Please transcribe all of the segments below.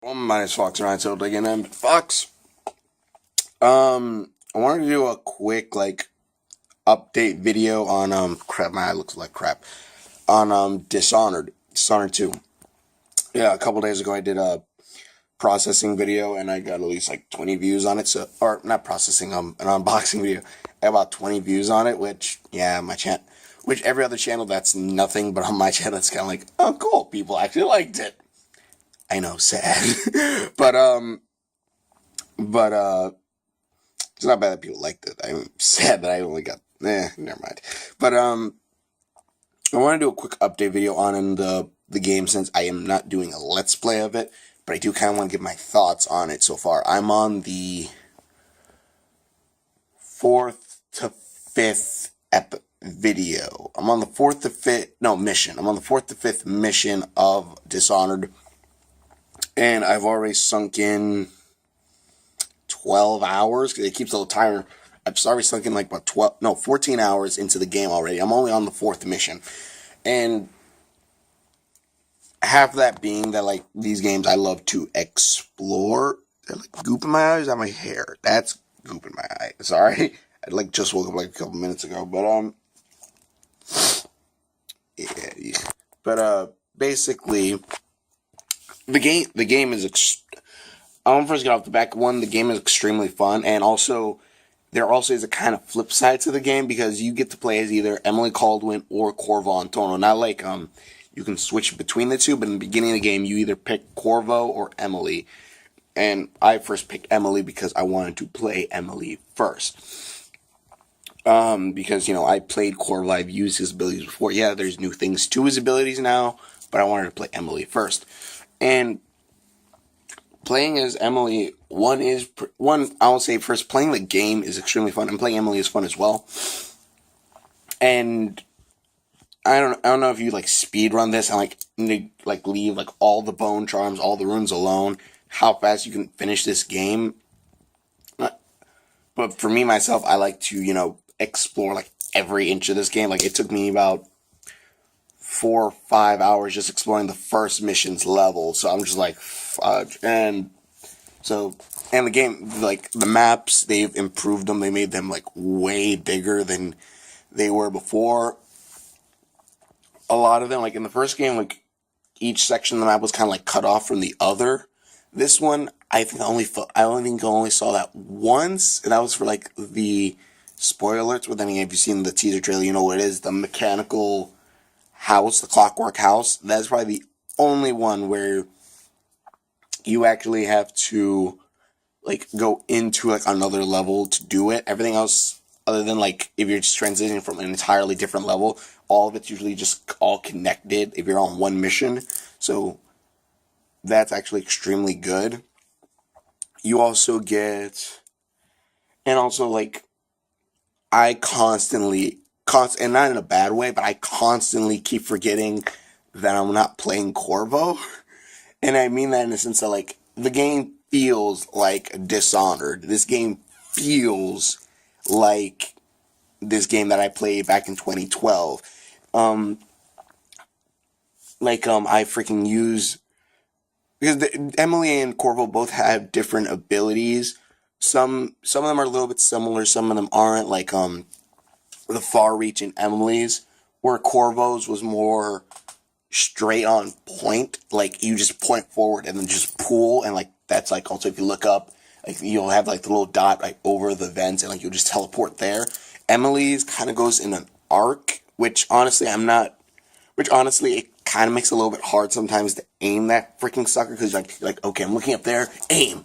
Well, my name's Fox, and I told again, I'm Fox. I wanted to do a quick update video on crap. My eye looks like crap on Dishonored 2. Yeah, a couple days ago I did a processing video, and I got at least like 20 views on it. So, or not processing, an unboxing video. I got about 20 views on it, which which every other channel that's nothing, but on my channel it's kind of like, oh cool, people actually liked it. I know, sad, but it's not bad that people liked it. I'm sad that I only got. Never mind. But I want to do a quick update video on the game since I am not doing a let's play of it, but I do kind of want to give my thoughts on it so far. I'm on the fourth to fifth video. I'm on the fourth to fifth mission. I'm on the fourth to fifth mission of Dishonored, and I've already sunk in 12 hours, because it keeps a little timer. I've already sunk in like about 14 hours into the game already. I'm only on the fourth mission. And half of that being that, like, these games I love to explore. Is that, like, goop in my eye? Is that my hair? That's goop in my eye. Sorry. I, like, just woke up, like, a couple minutes ago. But, yeah. But, basically, the game is I want to first get off the back. One, the game is extremely fun, and also there also is a kind of flip side to the game because you get to play as either Emily Caldwin or Corvo Antonio. Not like you can switch between the two, but in the beginning of the game you either pick Corvo or Emily. And I first picked Emily because I wanted to play Emily first. Because I played Corvo, I've used his abilities before. Yeah, there's new things to his abilities now, but I wanted to play Emily first. And playing as Emily, I will say first, playing the game is extremely fun, and playing Emily is fun as well. And I don't know if you like speed run this and leave like all the bone charms, all the runes alone, how fast you can finish this game. But for me myself, I like to explore like every inch of this game. Like, it took me about 4 or 5 hours just exploring the first mission's level. So I'm just like, fudge. And the game, like, the maps, they've improved them. They made them like way bigger than they were before. A lot of them, like in the first game, like each section of the map was kind of like cut off from the other. This one, I think I only saw that once, and that was for like the spoiler alerts. But then again, if you've seen the teaser trailer, you know what it is. The mechanical house, the clockwork house, that's probably the only one where you actually have to like go into like another level to do it. Everything else, other than like if you're just transitioning from an entirely different level, all of it's usually just all connected if you're on one mission. So that's actually extremely good. You also get, and also like I and not in a bad way, but I constantly keep forgetting that I'm not playing Corvo. And I mean that in the sense that, like, the game feels like Dishonored. This game feels like this game that I played back in 2012. I freaking use, because Emily and Corvo both have different abilities. Some of them are a little bit similar, some of them aren't. Like, the far reach in Emily's, where Corvo's was more straight on point. Like, you just point forward and then just pull, and like that's like, also if you look up, like you'll have like the little dot like over the vents, and like you'll just teleport there. Emily's kind of goes in an arc, which honestly it kind of makes it a little bit hard sometimes to aim that freaking sucker, because like okay, I'm looking up there, aim.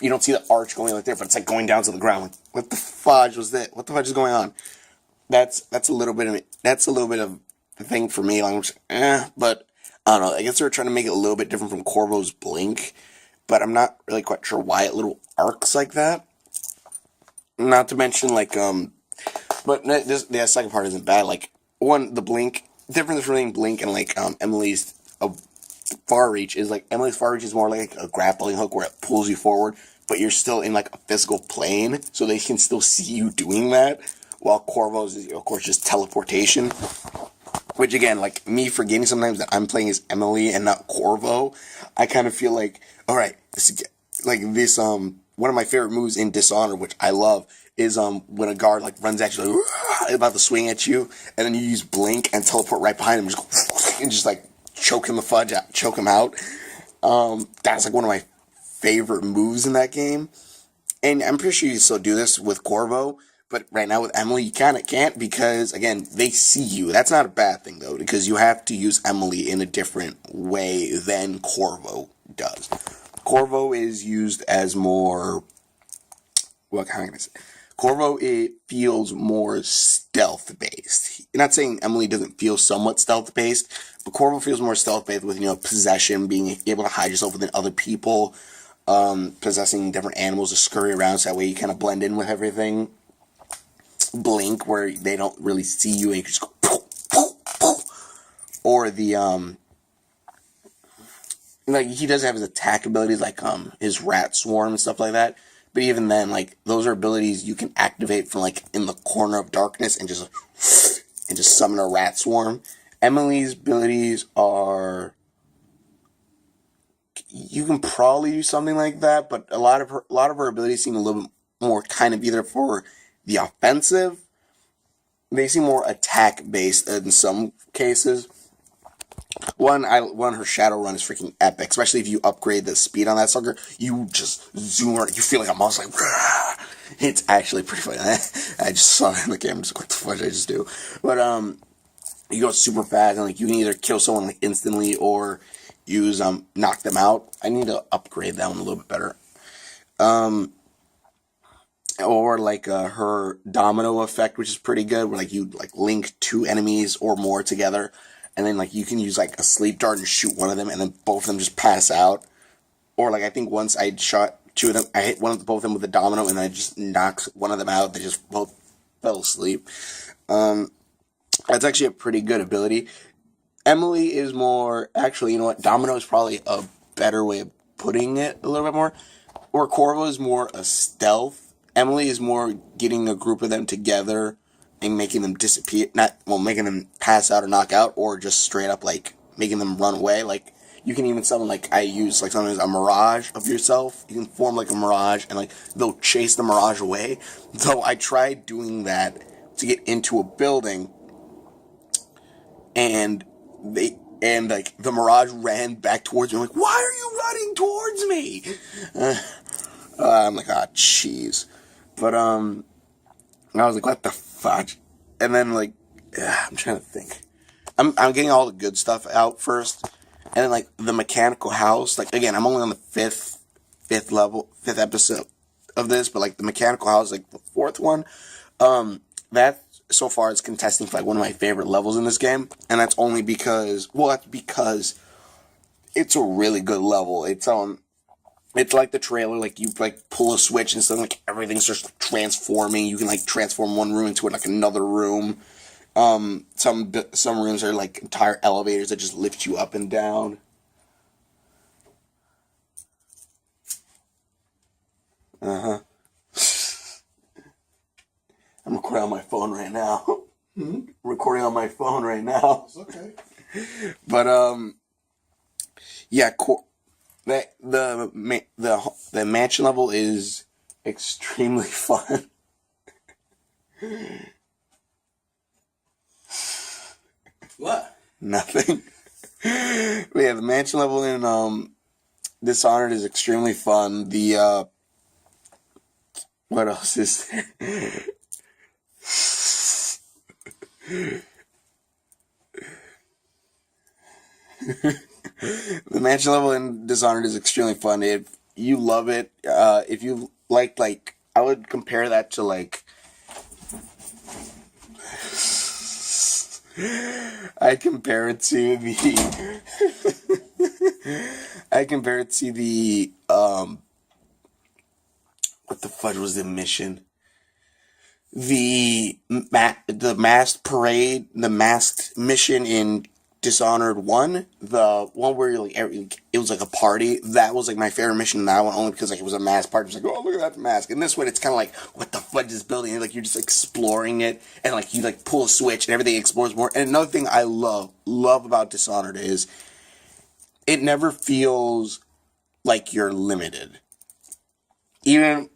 You don't see the arch going like there, but it's like going down to the ground. Like, what the fudge was that? What the fudge is going on? That's a little bit of the thing for me. Like, but I don't know. I guess they're trying to make it a little bit different from Corvo's Blink, but I'm not really quite sure why it little arcs like that. Not to mention but the second part isn't bad. Like, the Blink difference between Blink and like Emily's Far Reach is like Emily's Far Reach is more like a grappling hook where it pulls you forward, but you're still in like a physical plane, so they can still see you doing that. While Corvo's is, of course, just teleportation. Which again, like me forgetting sometimes that I'm playing as Emily and not Corvo, I kind of feel like, all right, one of my favorite moves in Dishonored, which I love, is when a guard like runs at you, like about to swing at you, and then you use blink and teleport right behind him, and just like choke him the fudge out, choke him out. That's like one of my favorite moves in that game. And I'm pretty sure you still do this with Corvo, but right now with Emily, you kind of can't because, again, they see you. That's not a bad thing, though, because you have to use Emily in a different way than Corvo does. Corvo is used as more... What kind of I say? Corvo, it feels more stealth-based. You're not saying Emily doesn't feel somewhat stealth-based, but Corvo feels more stealth-based with, possession, being able to hide yourself within other people, possessing different animals to scurry around so that way you kind of blend in with everything. Blink, where they don't really see you and you can just go poof, poof, poof. Or like he does have his attack abilities like his rat swarm and stuff like that, but even then, like, those are abilities you can activate from like in the corner of darkness and just summon a rat swarm. Emily's abilities are, you can probably do something like that, but a lot of her abilities seem a little bit more kind of either for the offensive. They seem more attack based in some cases. One, her shadow run is freaking epic, especially if you upgrade the speed on that sucker. You just zoom around, you feel like a mouse, like, rah! It's actually pretty funny. I just saw it in the game, I'm just like, what the fuck did I just do? But you go super fast, and like you can either kill someone like instantly or use knock them out. I need to upgrade that one a little bit better. Or like her domino effect, which is pretty good, where like you like link two enemies or more together, and then like you can use like a sleep dart and shoot one of them, and then both of them just pass out. Or like I think once I shot two of them, I hit both of them with a domino, and I just knocked one of them out. They just both fell asleep. That's actually a pretty good ability. Emily is more, actually, you know what? Domino is probably a better way of putting it a little bit more. Or Corvo is more a stealth. Emily is more getting a group of them together and making them disappear. Making them pass out or knock out, or just straight up, like, making them run away. Like, you can even summon, like, I use, like, sometimes a mirage of yourself. You can form, like, a mirage, and, like, they'll chase the mirage away. So I tried doing that to get into a building, and like the mirage ran back towards me. I'm like, why are you running towards me? I'm like, jeez. But I was like, what the fuck? And then like, I'm trying to think. I'm getting all the good stuff out first, and then like the mechanical house. Like again, I'm only on the fifth episode of this, but like the mechanical house, like the fourth one. That so far is contesting for like one of my favorite levels in this game, and that's only because, that's because it's a really good level. It's like the trailer, like you like pull a switch and stuff, like everything starts transforming. You can like transform one room into like another room. Some rooms are like entire elevators that just lift you up and down. I'm recording on my phone right now. I'm recording on my phone right now. It's okay. But yeah, the mansion level is extremely fun. What? Nothing. But yeah, the mansion level in Dishonored is extremely fun. The what else is there? The mansion level in Dishonored is extremely fun. If you love it, if you like, I would compare that to like, I compare it to the, what the fudge was the mission? The masked parade, the masked mission in Dishonored 1, the one where you're like it was like a party. That was like my favorite mission in that one, only because like it was a mask party. It was like, oh, look at that mask. And this one, it's kind of like, what the fuck is this building? And, like you're just exploring it, and like you like pull a switch, and everything explores more. And another thing I love about Dishonored is it never feels like you're limited. Even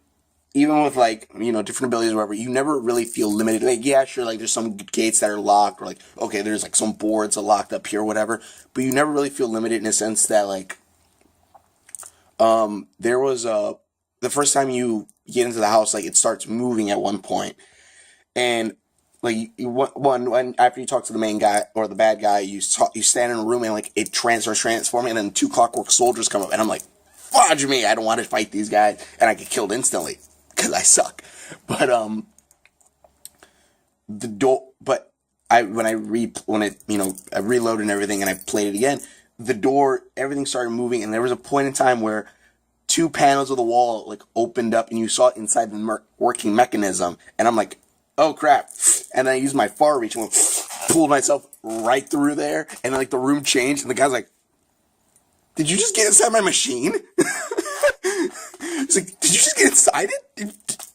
with like, different abilities or whatever, you never really feel limited. Like, yeah, sure, like there's some gates that are locked, or like, okay, there's like some boards are locked up here or whatever, but you never really feel limited in a sense that like, there was the first time you get into the house, like it starts moving at one point, and like when after you talk to the main guy or the bad guy, you stand in a room and like it transforming, and then two clockwork soldiers come up, and I'm like, fudge me, I don't want to fight these guys, and I get killed instantly because I suck. But the door, but I when I reloaded and everything, and I played it again, the door, everything started moving, and there was a point in time where two panels of the wall like opened up, and you saw inside the working mechanism, and I'm like, oh crap! And then I used my far reach and pulled myself right through there, and like the room changed, and the guy's like, "Did you just get inside my machine?" He's like, "Did you just get inside it?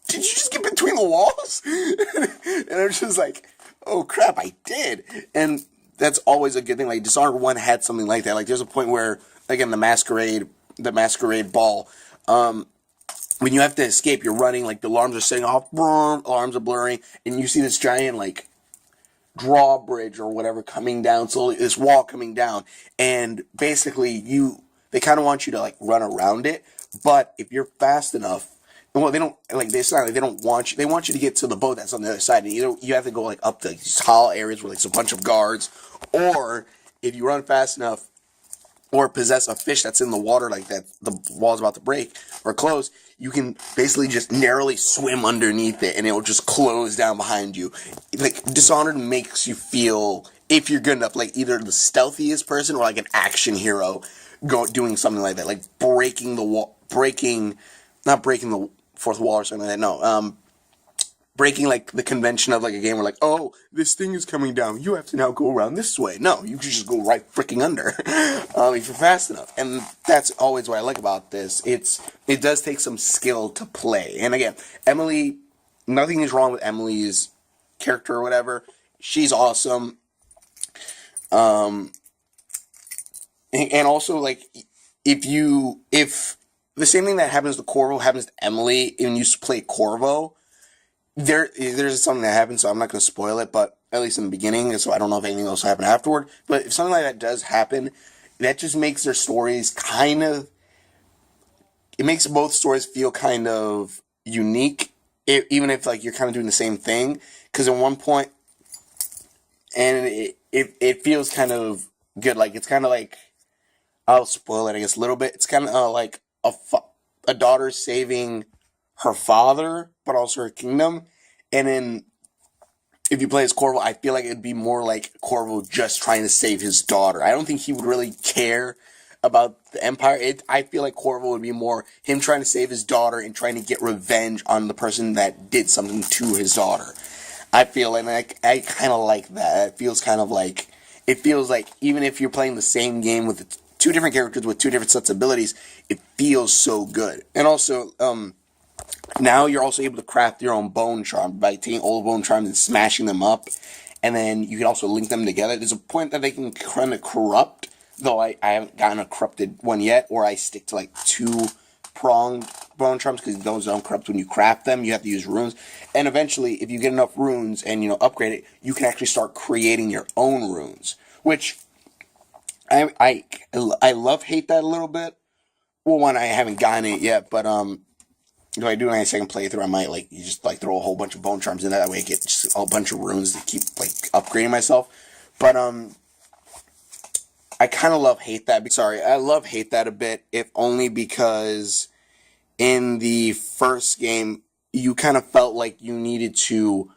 Did you just get between the walls?" And I was just like, "Oh crap, I did!" And that's always a good thing. Like Dishonored 1 had something like that. Like there's a point where, again, the masquerade ball, when you have to escape, you're running, like the alarms are setting off, alarms are blurring, and you see this giant like drawbridge or whatever coming down slowly, this wall coming down, and basically they kind of want you to like run around it, but if you're fast enough, well, they don't like it's not like they don't want you. They want you to get to the boat that's on the other side, and you have to go like up to these tall areas where like, there's a bunch of guards, or if you run fast enough, or possess a fish that's in the water like that, the wall's about to break or close, you can basically just narrowly swim underneath it, and it will just close down behind you. Like Dishonored makes you feel, if you're good enough, like either the stealthiest person or like an action hero doing something like that, like breaking the wall, not breaking the fourth wall or something like that. No, breaking like the convention of like a game where like, oh, this thing is coming down, you have to now go around this way. No, you can just go right freaking under if you're fast enough. And that's always what I like about this. It does take some skill to play. And again, Emily, nothing is wrong with Emily's character or whatever. She's awesome. And also like if the same thing that happens to Corvo happens to Emily when you play Corvo, there's something that happens, so I'm not going to spoil it, but at least in the beginning, so I don't know if anything else will happen afterward. But if something like that does happen, that just makes their stories it makes both stories feel kind of unique, even if like you're kind of doing the same thing. Because at one point, and it feels kind of good. Like it's kind of like, I'll spoil it, I guess, a little bit. It's kind of like a daughter saving her father, but also her kingdom. And then, if you play as Corvo, I feel like it'd be more like Corvo just trying to save his daughter. I don't think he would really care about the Empire. I feel like Corvo would be more him trying to save his daughter and trying to get revenge on the person that did something to his daughter. I feel, and I kind of like that. It feels like even if you're playing the same game with two different characters with two different sets of abilities, it feels so good. And also, now you're also able to craft your own bone charm by taking old bone charms and smashing them up, and then you can also link them together. There's a point that they can kind of corrupt, though I haven't gotten a corrupted one yet, or I stick to like two-pronged bone charms because those don't corrupt when you craft them. You have to use runes, and eventually, if you get enough runes and upgrade it, you can actually start creating your own runes, which I hate that a little bit. Well, one, I haven't gotten it yet, but if I do my second playthrough, I might you just throw a whole bunch of bone charms in that way. I get just a bunch of runes to keep upgrading myself. But I kind of hate that. I hate that a bit, if only because in the first game you kind of felt like you needed to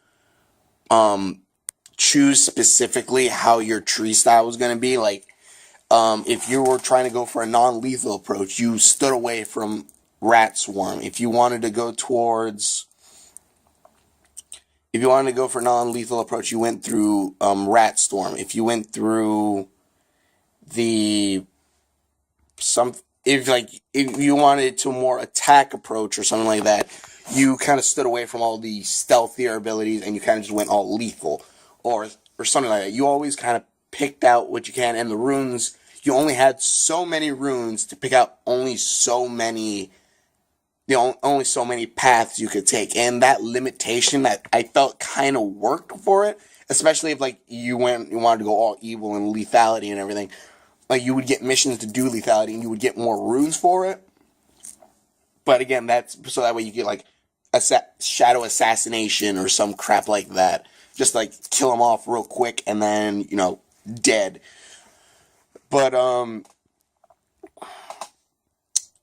choose specifically how your tree style was going to be. Like if you were trying to go for a non-lethal approach, you stood away from Rat Swarm. If you wanted to go for non-lethal approach, you went through Rat Storm. If you went through the some if you wanted to more attack approach or something like that, you kind of stood away from all the stealthier abilities and you kind of just went all lethal or something like that. You always kind of picked out what you can, and the runes, you only had so many runes to pick out only so many, only so many paths you could take, and that limitation that I felt kind of worked for it, especially if like you wanted to go all evil and lethality and everything. Like you would get missions to do lethality and you would get more runes for it. But again, that's so that way you get like a shadow assassination or some crap like that. Just like kill them off real quick and then, dead. But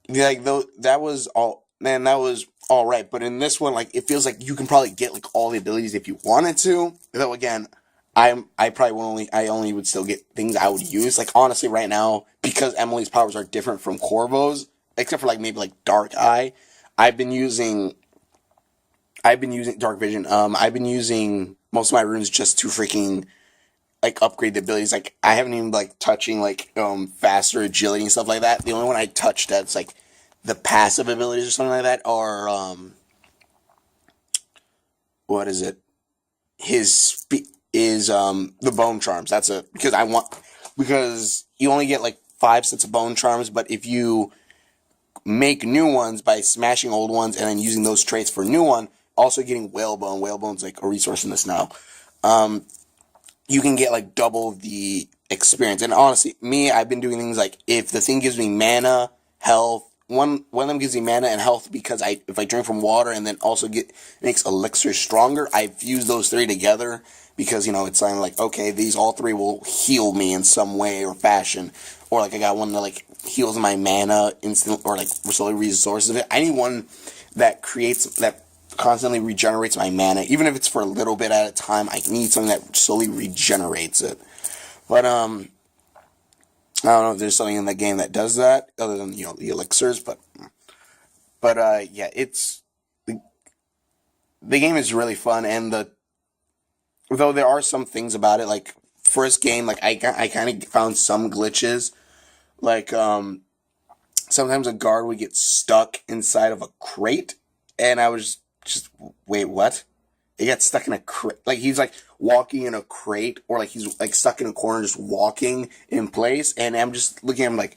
like though that was all, man, that was all right. But in this one, like it feels like you can probably get like all the abilities if you wanted to. Though again, I only would still get things I would use. Like honestly, right now, because Emily's powers are different from Corvo's, except for like maybe like Dark Eye, I've been using Dark Vision. I've been using most of my runes just to freaking like upgrade the abilities. Like I haven't even like touching like faster agility and stuff like that. The only one I touched that's like the passive abilities or something like that are what is it? Is the bone charms. That's a because you only get like 5 sets of bone charms, but if you make new ones by smashing old ones and then using those traits for a new one, also getting whalebone. Whalebone's like a resource in this now. You can get like double the experience. And honestly, I've been doing things like if the thing gives me mana, health, one of them gives me mana and health because if I drink from water and then also makes elixir stronger, I fuse those 3 together because it's something like, okay, these all 3 will heal me in some way or fashion. Or like I got one that like heals my mana instant or like slowly resources it. I need one that constantly regenerates my mana, even if it's for a little bit at a time. I need something that slowly regenerates it. But I don't know if there's something in the game that does that other than the elixirs. But yeah, it's the game is really fun, and though there are some things about it, like first game, like I kind of found some glitches, like sometimes a guard would get stuck inside of a crate, and I was just wait, what? He got stuck in a crate. Like he's like walking in a crate, or like he's like stuck in a corner, just walking in place. And I'm just looking at him like,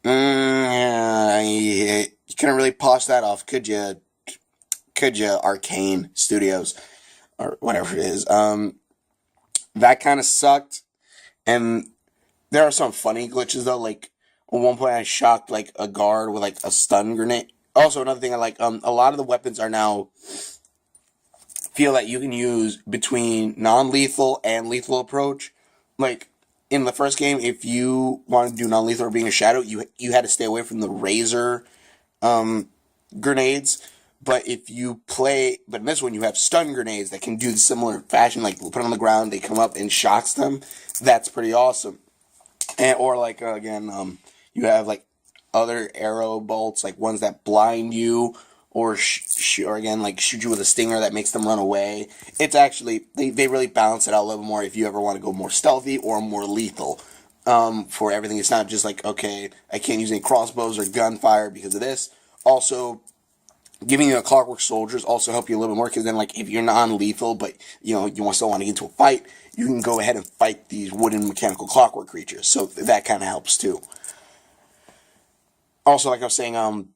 you couldn't really polish that off, could you? Could you, Arcane Studios or whatever it is? That kind of sucked. And there are some funny glitches though. Like at one point, I shocked like a guard with like a stun grenade. Also, another thing I like, a lot of the weapons are now feel that you can use between non-lethal and lethal approach. Like in the first game, if you wanted to do non-lethal or being a shadow, you had to stay away from the razor grenades. But but in this one you have stun grenades that can do the similar fashion, like put on the ground, they come up and shocks them. That's pretty awesome. Or like again, you have like other arrow bolts, like ones that blind you, or or again like shoot you with a stinger that makes them run away. It's actually they really balance it out a little more if you ever want to go more stealthy or more lethal. For everything, it's not just like, okay, I can't use any crossbows or gunfire because of this. Also, giving you a clockwork soldiers also help you a little bit more because then like if you're non-lethal but you still want to get into a fight, you can go ahead and fight these wooden mechanical clockwork creatures, so that kind of helps too. Also, like I was saying,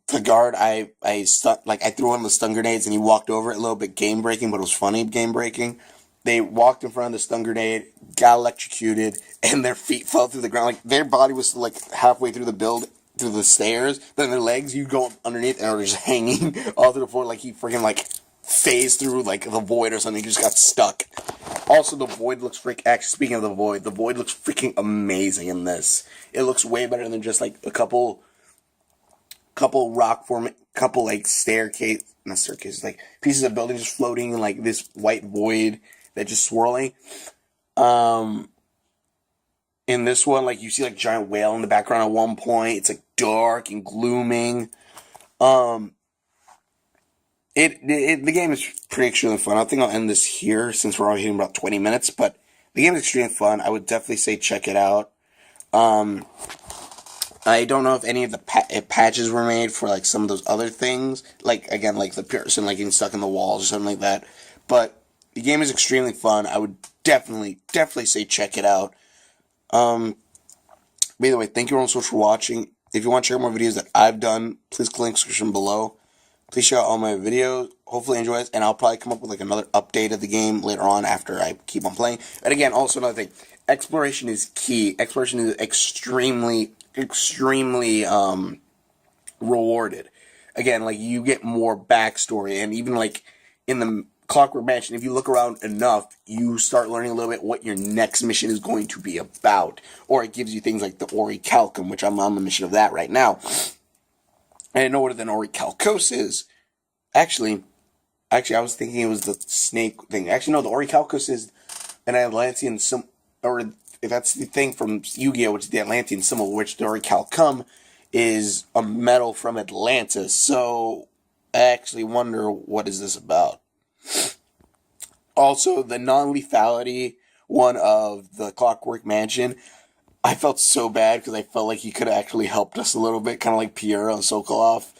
the guard, I threw one of the stun grenades and he walked over it, a little bit game breaking, but it was funny game breaking. They walked in front of the stun grenade, got electrocuted, and their feet fell through the ground. Like their body was like halfway through the build, through the stairs, then their legs, you go underneath and are just hanging all through the floor like he freaking like phased through like the void or something. He just got stuck. Also, the void looks actually, speaking of the void looks freaking amazing in this. It looks way better than just like a couple rock couple like not staircases, like pieces of buildings just floating in like this white void that just swirling. In this one, like you see like giant whale in the background at one point. It's like dark and glooming. The game is pretty extremely fun. I think I'll end this here since we're already hitting about 20 minutes, but the game is extremely fun. I would definitely say check it out. I don't know if any of the if patches were made for like some of those other things, like again, like the person like getting stuck in the walls or something like that. But the game is extremely fun. I would definitely say check it out. By the way, thank you all so much for watching. If you want to check out more videos that I've done, please click the link description below. Please check out all my videos. Hopefully enjoy it, and I'll probably come up with like another update of the game later on after I keep on playing. And again, also another thing, exploration is key. Exploration is extremely rewarded. Again, like you get more backstory, and even like in the Clockwork Mansion, if you look around enough, you start learning a little bit what your next mission is going to be about. Or it gives you things like the Orichalcum, which I'm on the mission of that right now. I didn't know what an Orichalcos is. Actually, I was thinking it was the snake thing. Actually, no, the Orichalcos is an Atlantean symbol, or if that's the thing from Yu-Gi-Oh!, which is the Atlantean symbol, which the Orichalcum is a metal from Atlantis. So, I actually wonder what is this about. Also, the non-lethality one of the Clockwork Mansion, I felt so bad because I felt like he could have actually helped us a little bit, kind of like Pierre and Sokolov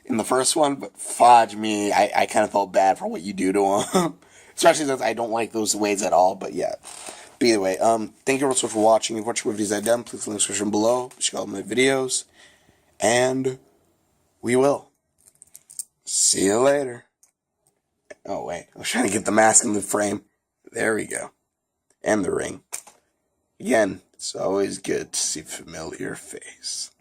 in the first one, but fudge me, I kind of felt bad for what you do to him. Especially since I don't like those ways at all, but yeah. But either way, thank you all so much for watching. If you watch what videos I've done, please link in the description below. Check out my videos. And we will. See you later. Oh wait, I was trying to get the mask in the frame. There we go. And the ring. Again, it's always good to see a familiar face.